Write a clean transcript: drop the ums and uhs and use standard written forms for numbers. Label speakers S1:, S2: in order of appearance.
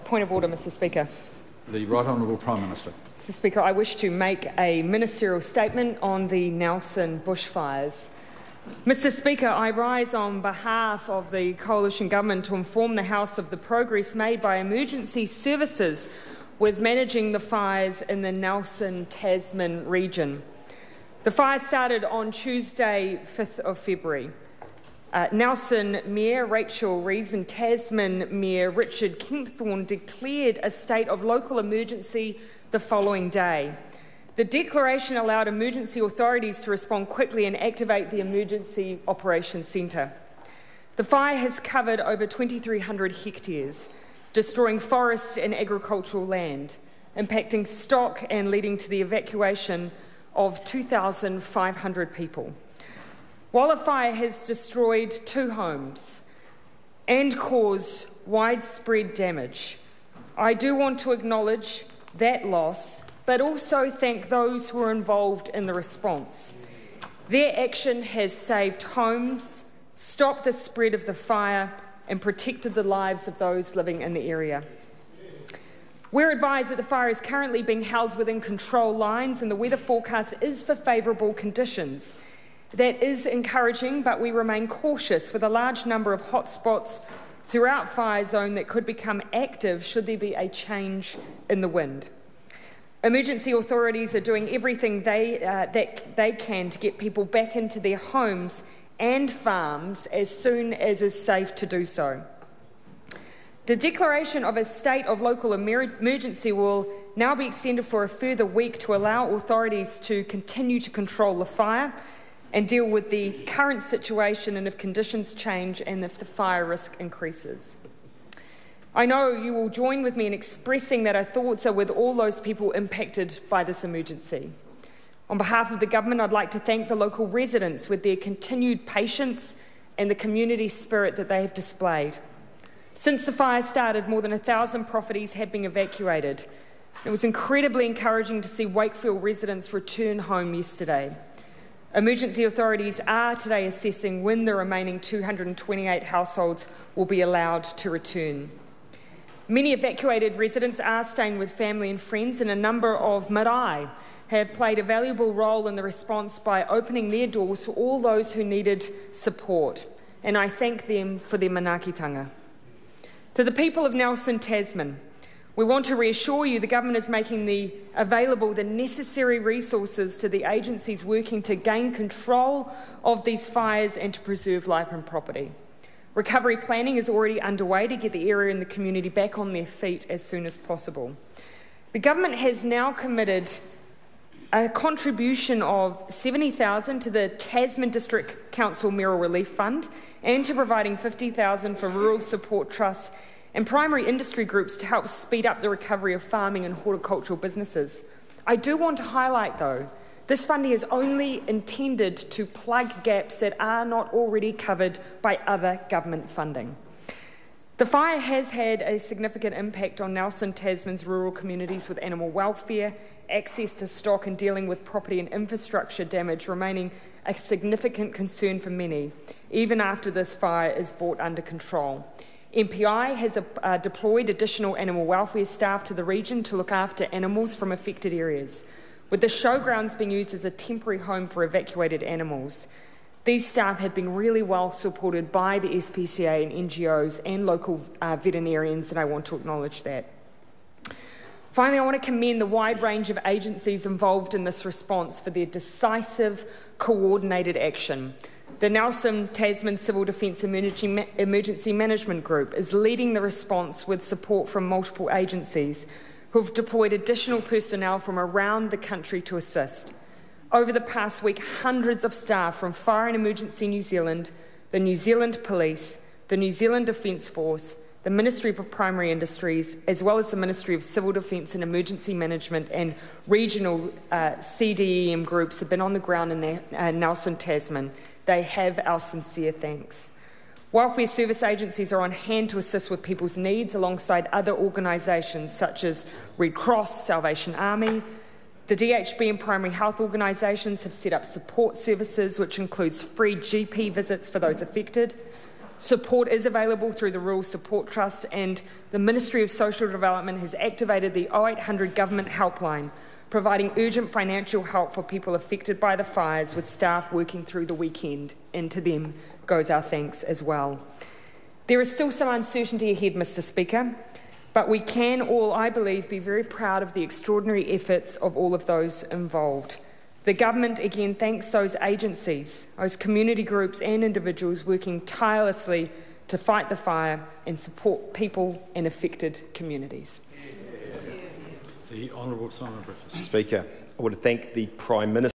S1: Point of order, Mr Speaker.
S2: The Right Honourable Prime Minister.
S1: Mr Speaker, I wish to make a ministerial statement on the Nelson bushfires. Mr Speaker, I rise on behalf of the Coalition Government to inform the House of the progress made by emergency services with managing the fires in the Nelson Tasman region. The fire started on Tuesday, 5th of February. Nelson Mayor Rachel Rees and Tasman Mayor Richard Kempthorne declared a state of local emergency the following day. The declaration allowed emergency authorities to respond quickly and activate the Emergency Operations Centre. The fire has covered over 2,300 hectares, destroying forest and agricultural land, impacting stock and leading to the evacuation of 2,500 people. While the fire has destroyed 2 homes and caused widespread damage, I do want to acknowledge that loss, but also thank those who were involved in the response. Their action has saved homes, stopped the spread of the fire, and protected the lives of those living in the area. We're advised that the fire is currently being held within control lines and the weather forecast is for favourable conditions. That is encouraging, but we remain cautious with a large number of hotspots throughout fire zone that could become active should there be a change in the wind. Emergency authorities are doing everything that they can to get people back into their homes and farms as soon as is safe to do so. The declaration of a state of local emergency will now be extended for a further week to allow authorities to continue to control the fire and deal with the current situation and if conditions change and if the fire risk increases. I know you will join with me in expressing that our thoughts are with all those people impacted by this emergency. On behalf of the government, I'd like to thank the local residents with their continued patience and the community spirit that they have displayed. Since the fire started, more than 1,000 properties have been evacuated. It was incredibly encouraging to see Wakefield residents return home yesterday. Emergency authorities are today assessing when the remaining 228 households will be allowed to return. Many evacuated residents are staying with family and friends, and a number of marae have played a valuable role in the response by opening their doors to all those who needed support, and I thank them for their manaakitanga. To the people of Nelson, Tasman, we want to reassure you the government is making available the necessary resources to the agencies working to gain control of these fires and to preserve life and property. Recovery planning is already underway to get the area and the community back on their feet as soon as possible. The government has now committed a contribution of $70,000 to the Tasman District Council Mayoral Relief Fund and to providing $50,000 for rural support trusts and primary industry groups to help speed up the recovery of farming and horticultural businesses. I do want to highlight, though, this funding is only intended to plug gaps that are not already covered by other government funding. The fire has had a significant impact on Nelson, Tasman's rural communities with animal welfare, access to stock and dealing with property and infrastructure damage remaining a significant concern for many, even after this fire is brought under control. MPI has deployed additional animal welfare staff to the region to look after animals from affected areas, with the showgrounds being used as a temporary home for evacuated animals. These staff have been really well supported by the SPCA and NGOs and local veterinarians, and I want to acknowledge that. Finally, I want to commend the wide range of agencies involved in this response for their decisive, coordinated action. The Nelson Tasman Civil Defence Emergency Management Group is leading the response with support from multiple agencies who have deployed additional personnel from around the country to assist. Over the past week, hundreds of staff from Fire and Emergency New Zealand, the New Zealand Police, the New Zealand Defence Force, the Ministry for Primary Industries, as well as the Ministry of Civil Defence and Emergency Management and regional CDEM groups have been on the ground in Nelson, Tasman. They have our sincere thanks. Welfare service agencies are on hand to assist with people's needs alongside other organisations such as Red Cross, Salvation Army. The DHB and primary health organisations have set up support services, which includes free GP visits for those affected. Support is available through the Rural Support Trust, and the Ministry of Social Development has activated the 0800 Government Helpline, providing urgent financial help for people affected by the fires, with staff working through the weekend, and to them goes our thanks as well. There is still some uncertainty ahead, Mr. Speaker, but we can all, I believe, be very proud of the extraordinary efforts of all of those involved. The government again thanks those agencies, those community groups and individuals working tirelessly to fight the fire and support people in affected communities.
S2: The Honourable Simon Griffiths.
S3: Speaker, I want to thank the Prime Minister